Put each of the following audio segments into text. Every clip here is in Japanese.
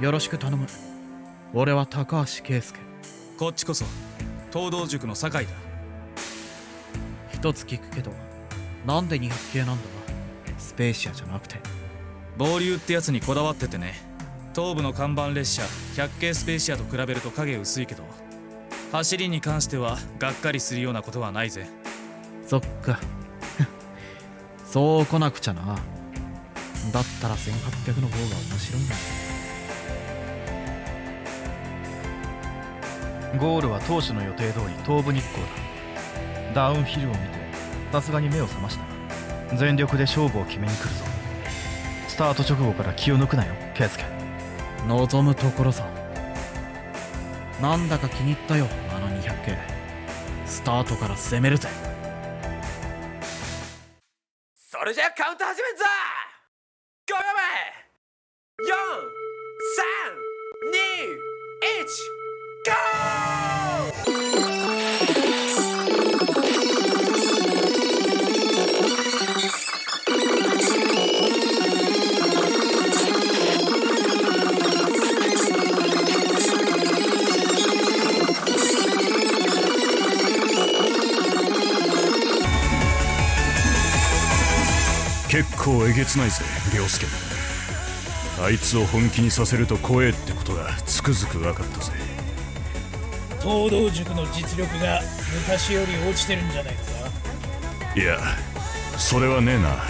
よろしく頼む。俺は高橋圭介。こっちこそ東道塾の酒井だ。一つ聞くけど、なんで200系なんだ？スペーシアじゃなくて。暴流ってやつにこだわっててね。東部の看板列車100系スペーシアと比べると影薄いけど、走りに関してはがっかりするようなことはないぜ。そっかそう来なくちゃな。だったら1800の方が面白いんだ。ゴールは当初の予定通り東部日光だ。ダウンヒルを見てさすがに目を覚ました。全力で勝負を決めに来るぞ。スタート直後から気を抜くなよ圭介。望むところさ。なんだか気に入ったよ、あの200系。スタートから攻めるぜ。それじゃカウント始めんぞ。5秒前、4、3、2、1、ゴ結構えげつないぜ涼介。あいつを本気にさせると怖えってことがつくづく分かったぜ。東道塾の実力が昔より落ちてるんじゃないか。いやそれはねえな。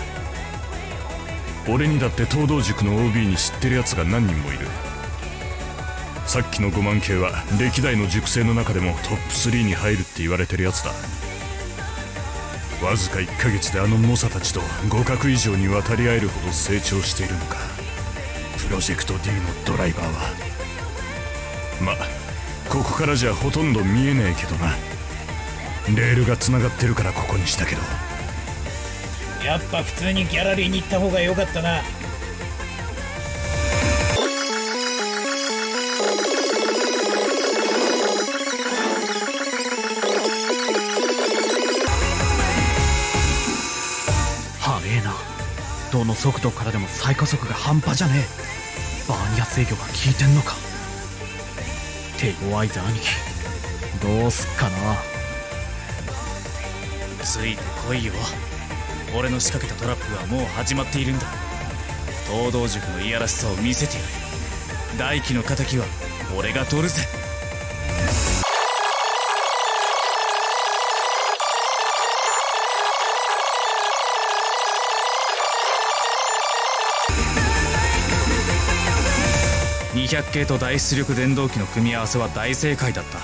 俺にだって東道塾の OB に知ってるやつが何人もいる。さっきの5万系は歴代の塾生の中でもトップ3に入るって言われてるやつだ。わずか1ヶ月であの猛者たちと互角以上に渡り合えるほど成長しているのか。プロジェクト D のドライバーはま、ここからじゃほとんど見えねえけどな。レールがつながってるからここにしたけど。やっぱ普通にギャラリーに行った方が良かったな。どの速度からでも最加速が半端じゃねえ。バーニア制御が効いてんのか。手強いぜ兄貴、どうすっかな。ついてこいよ。俺の仕掛けたトラップはもう始まっているんだ。東道塾のいやらしさを見せてやる。大輝の敵は俺が取るぜ。200系と大出力電動機の組み合わせは大正解だった。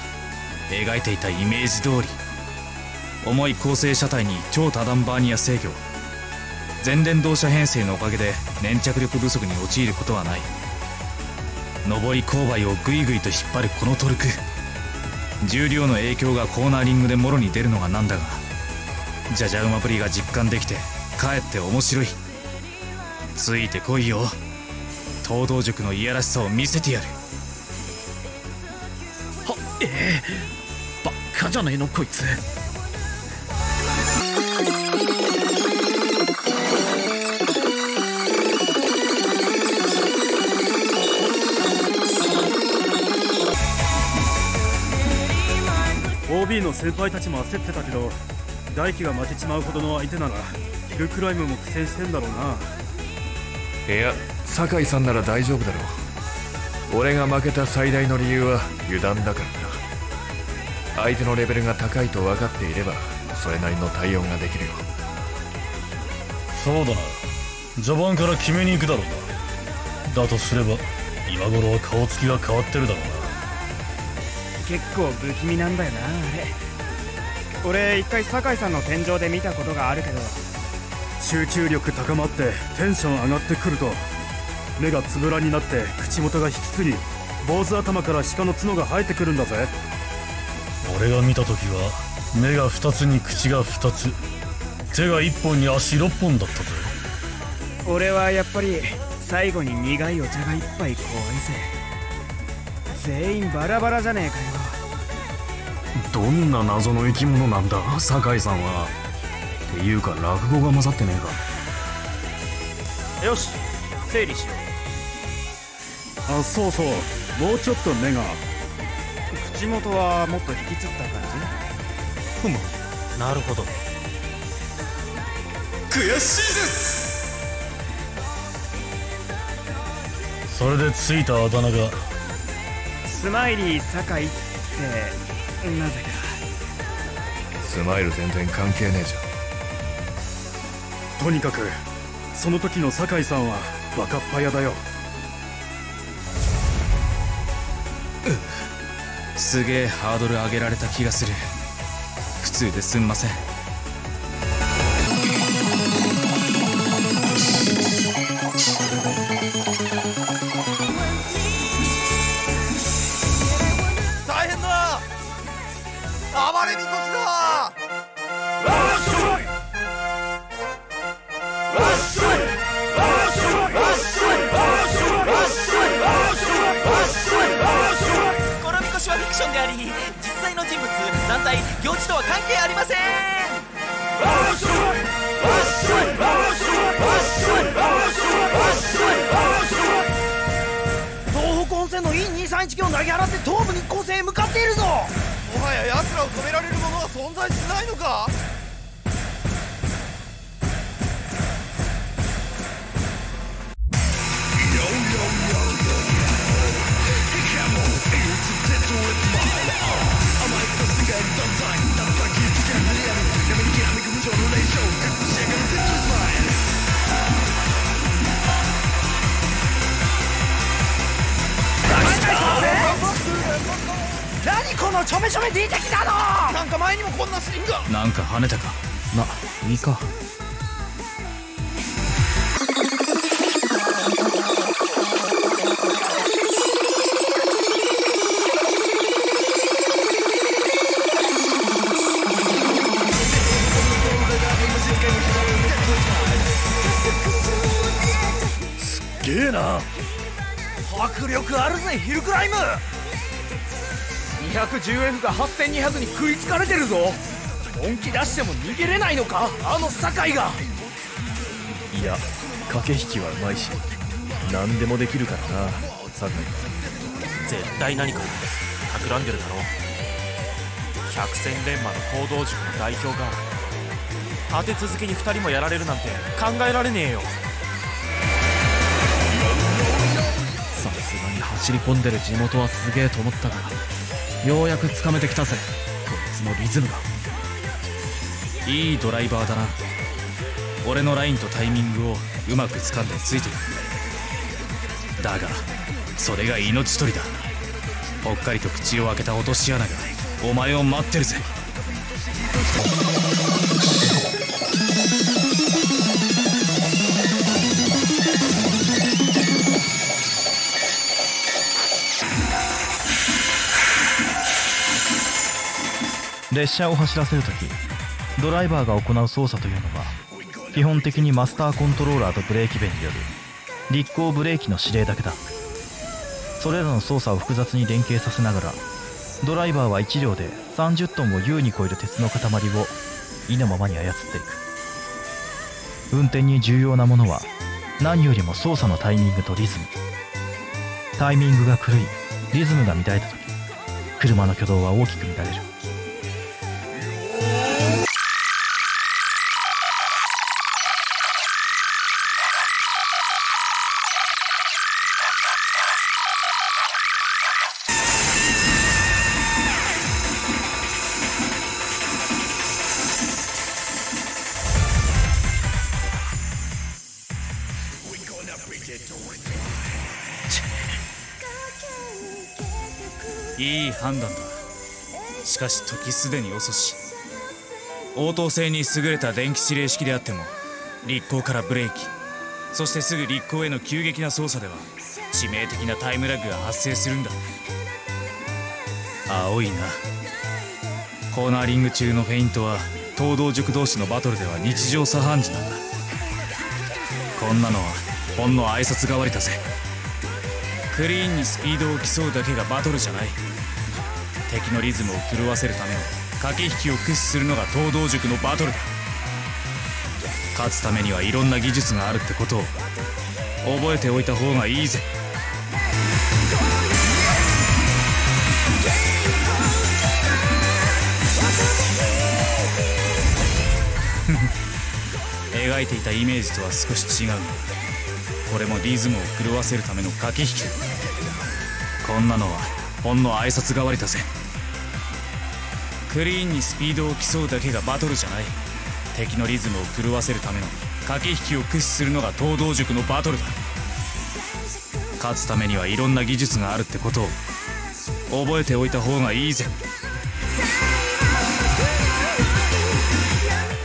描いていたイメージ通り、重い構成車体に超多段バーニア制御、全電動車編成のおかげで粘着力不足に陥ることはない。上り勾配をグイグイと引っ張るこのトルク、重量の影響がコーナーリングでもろに出るのがなんだが、じゃじゃ馬ぶりが実感できてかえって面白い。ついてこいよ。東道塾のいやらしさを見せてやる。はばっかじゃねえのこいつ。OB の先輩たちも焦ってたけど、大輝が負けちまうほどの相手ならヒルクライムも苦戦してんだろうな。いや酒井さんなら大丈夫だろう。俺が負けた最大の理由は油断だからな。相手のレベルが高いと分かっていればそれなりの対応ができるよ。そうだな、序盤から決めに行くだろうな。だとすれば今頃は顔つきが変わってるだろうな。結構不気味なんだよなあれ。俺一回酒井さんの天井で見たことがあるけど、集中力高まってテンション上がってくると目がつぶらになって口元が引きつり、坊主頭から鹿の角が生えてくるんだぜ。俺が見た時は目が2つに口が2つ、手が1本に足6本だったぜ。俺はやっぱり最後に苦いお茶が一杯怖いぜ。全員バラバラじゃねえかよ。どんな謎の生き物なんだ酒井さんは。っていうか落語が混ざってねえか。よし整理しよあ、そうそう、もうちょっと目が。口元はもっと引きつった感ふむ、なるほど。悔しいです。それでついたあだ名がじ。スマイリー酒井ってなぜか。スマイル全然関係ねえじゃん。とにかくその時の酒井さんはバカっ早だよ。すげえハードル上げられた気がする。苦痛ですんません。大変だ、暴れみこしだ。このみこしはフィクションであり、実際の人物、団体、行事とは関係ありません。東北温泉の E231 を投げ払って東部日光線へ向かっているぞ。もはや奴らを止められるものは存在しないのか。何このちょめちょめ出てきたの。なんか前にもこんなシーンが。なんか跳ねたか。ま、いいか。すっげえな。迫力あるぜヒルクライム。210F が8200に食いつかれてるぞ。本気出しても逃げれないのか、あの酒井が。いや、駆け引きはうまいし何でもできるからな、酒井。絶対何か企んでるだろう。百戦錬磨の行動塾の代表が立て続けに2人もやられるなんて考えられねえよ。さすがに走り込んでる地元はすげえと思ったが、ようやくつかめてきたぜ、こいつのリズムが。いいドライバーだな。俺のラインとタイミングをうまく掴んでついてくる。だがそれが命取りだ。ぽっかりと口を開けた落とし穴がお前を待ってるぜ。列車を走らせるとき、ドライバーが行う操作というのは基本的にマスターコントローラーとブレーキ弁による立行ブレーキの指令だけだ。それらの操作を複雑に連携させながら、ドライバーは1両で30トンを優に超える鉄の塊を意のままに操っていく。運転に重要なものは何よりも操作のタイミングとリズム。タイミングが狂い、リズムが乱れた時、車の挙動は大きく乱れる。いい判断だ。しかし時すでに遅し。応答性に優れた電気指令式であっても、立行からブレーキ、そしてすぐ立行への急激な操作では致命的なタイムラグが発生するんだ。青いな。コーナーリング中のフェイントは東道塾同士のバトルでは日常茶飯事なんだ。こんなのはほんの挨拶代わりだぜ。クリーンにスピードを競うだけがバトルじゃない。敵のリズムを狂わせるための駆け引きを駆使するのが東道塾のバトルだ。勝つためにはいろんな技術があるってことを覚えておいた方がいいぜ。描いていたイメージとは少し違うが、これもリズムを狂わせるための駆け引きだ。こんなのはほんの挨拶代わりだぜ。クリーンにスピードを競うだけがバトルじゃない。敵のリズムを狂わせるための駆け引きを駆使するのが東道塾のバトルだ。勝つためにはいろんな技術があるってことを覚えておいた方がいいぜ。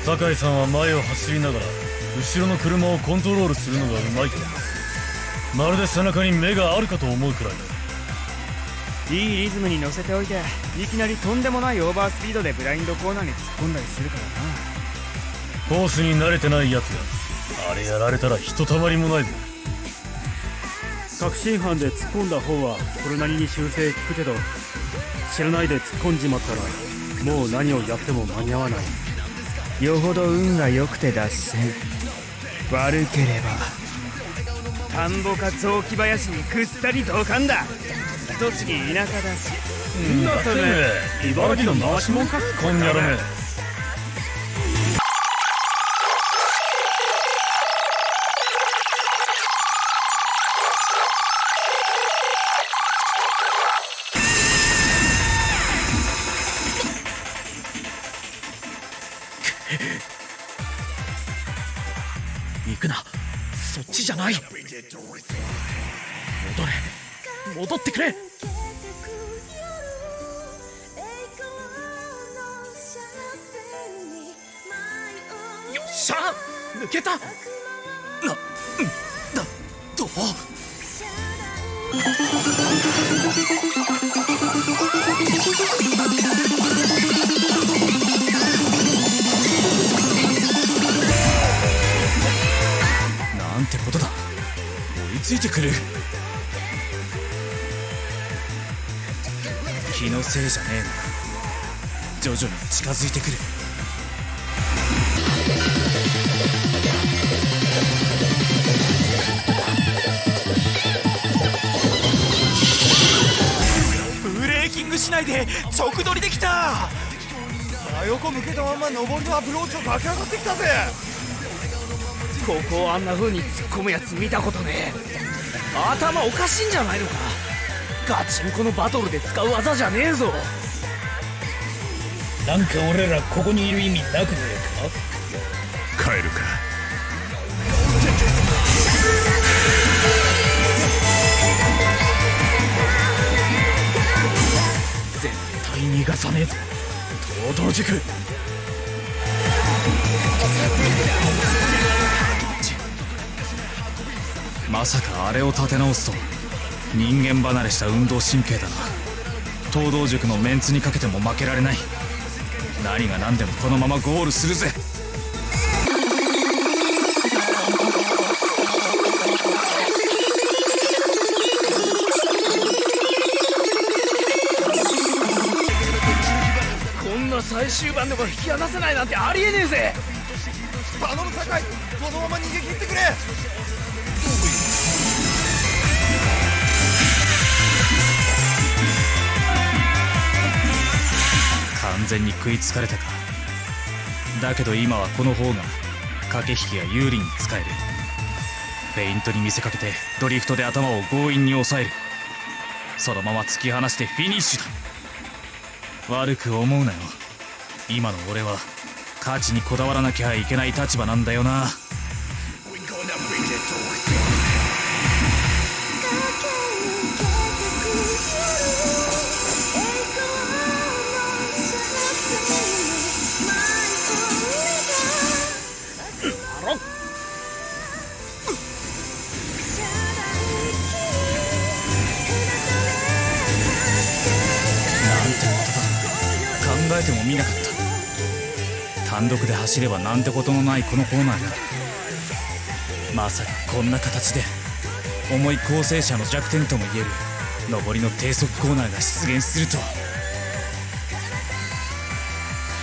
酒井さんは前を走りながら後ろの車をコントロールするのがうまいと。まるで背中に目があるかと思うくらいだ。いいリズムに乗せておいて、いきなりとんでもないオーバースピードでブラインドコーナーに突っ込んだりするからな。コースに慣れてないやつがあれやられたらひとたまりもないぜ。確信犯で突っ込んだ方はそれなりに修正効くけど、知らないで突っ込んじまったらもう何をやっても間に合わない。よほど運が良くて脱線、悪ければ田んぼか雑木林にくっさり同感だ。栃木田舎だし。だってね、茨城の回しもんかこんにゃろめ。行くな、そっちじゃない。戻ってくれ。よっしゃ、抜けた。どうなんてことだ。追いついてくる。気のせいじゃねえな。徐々に近づいてくる。ブレーキングしないで直撮りできた。真横向けたまんま上りのアプローチを駆け上がってきたぜ。ここをあんな風に突っ込むやつ見たことねえ。頭おかしいんじゃないのか。ガチンコのバトルで使う技じゃねえぞ。なんか俺らここにいる意味なくね帰るか。絶対逃がさねえぞ東道塾。まさかあれを立て直すと人間離れした運動神経だな。東道塾のメンツにかけても負けられない。何が何でもこのままゴールするぜ。こんな最終盤でも引き離せないなんてありえねえぜ。頼む酒井、このまま逃げ切ってくれ。完全に食いつかれたか。だけど今はこの方が駆け引きが有利に使える。フェイントに見せかけてドリフトで頭を強引に抑える。そのまま突き放してフィニッシュだ。悪く思うなよ。今の俺は価値にこだわらなきゃいけない立場なんだよな。考えてもみなかった。単独で走ればなんてことのないこのコーナーがまさかこんな形で重い構成車の弱点とも言える上りの低速コーナーが出現するとは。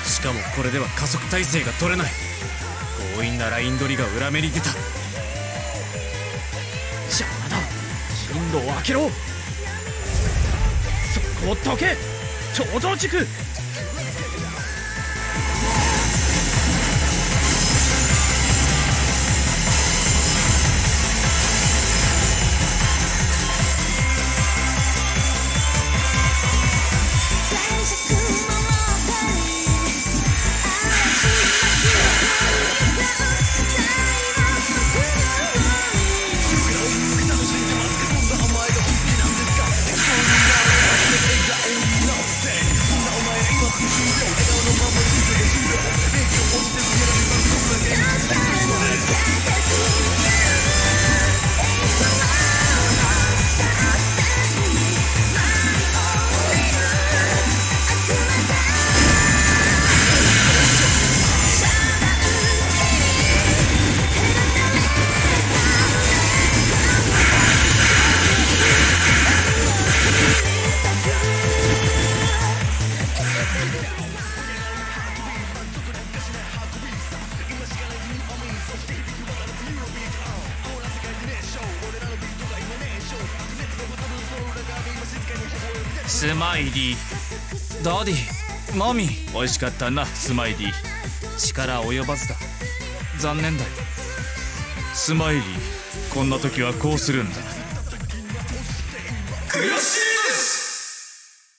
しかもこれでは加速体制が取れない。強引なライン取りが裏目に出た。邪魔だ、進路を開けろ。そこをどけ東道塾。スマイリー、ダディ、マミー、美味しかったなスマイリー。力及ばずだ、残念だよ。スマイリー、こんな時はこうするんだ。悔しいです。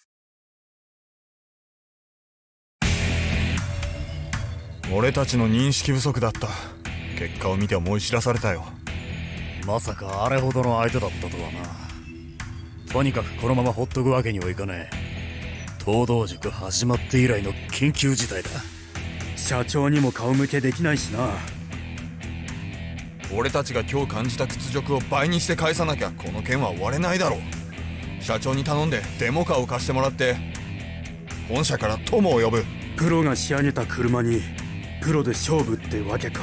俺たちの認識不足だった。結果を見て思い知らされたよ。まさかあれほどの相手だったとはな。とにかくこのままほっとくわけにはいかねえ。東道塾始まって以来の緊急事態だ。社長にも顔向けできないしな。俺たちが今日感じた屈辱を倍にして返さなきゃこの件は終われないだろう。社長に頼んでデモカーを貸してもらって本社から友を呼ぶ。プロが仕上げた車にプロで勝負ってわけか。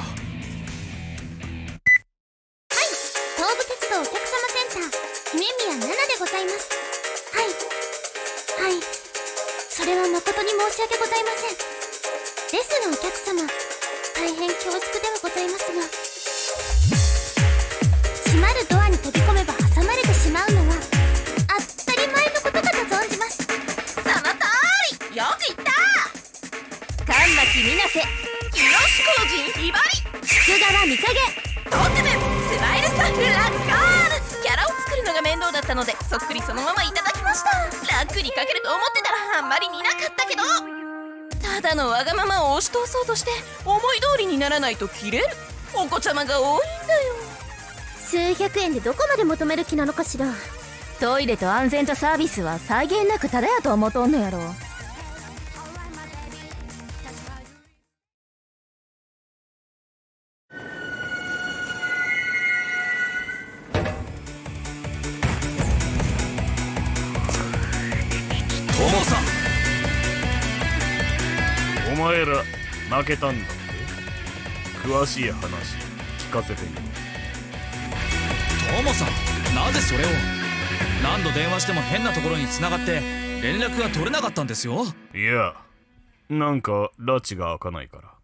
東武鉄道お客様センター姫宮奈々でございます。はい、それは誠に申し訳ございません。ですがお客様、大変恐縮ではございますが、閉まるドアに飛び込めば挟まれてしまうのは当たり前のことかと存じます。その通り、よく言った。神巻水瀬、清志工人ひばり、福川美影、トークムスマイルスタッフラッカール。キャラを作るのが面倒だったのでそっくりそのままいただきました。楽に書けると思ってたらあんまり似なかったけど、ただのわがままを押し通そうとして思い通りにならないとキレるお子ちゃまが多いんだよ。数百円でどこまで求める気なのかしら。トイレと安全とサービスは際限なくタダやと思うとんのやろ。トモさん、お前ら負けたんだって。詳しい話聞かせてみろ。トモさん、なぜそれを。何度電話しても変なところに繋がって連絡が取れなかったんですよ。いや、なんか拉致が開かないから。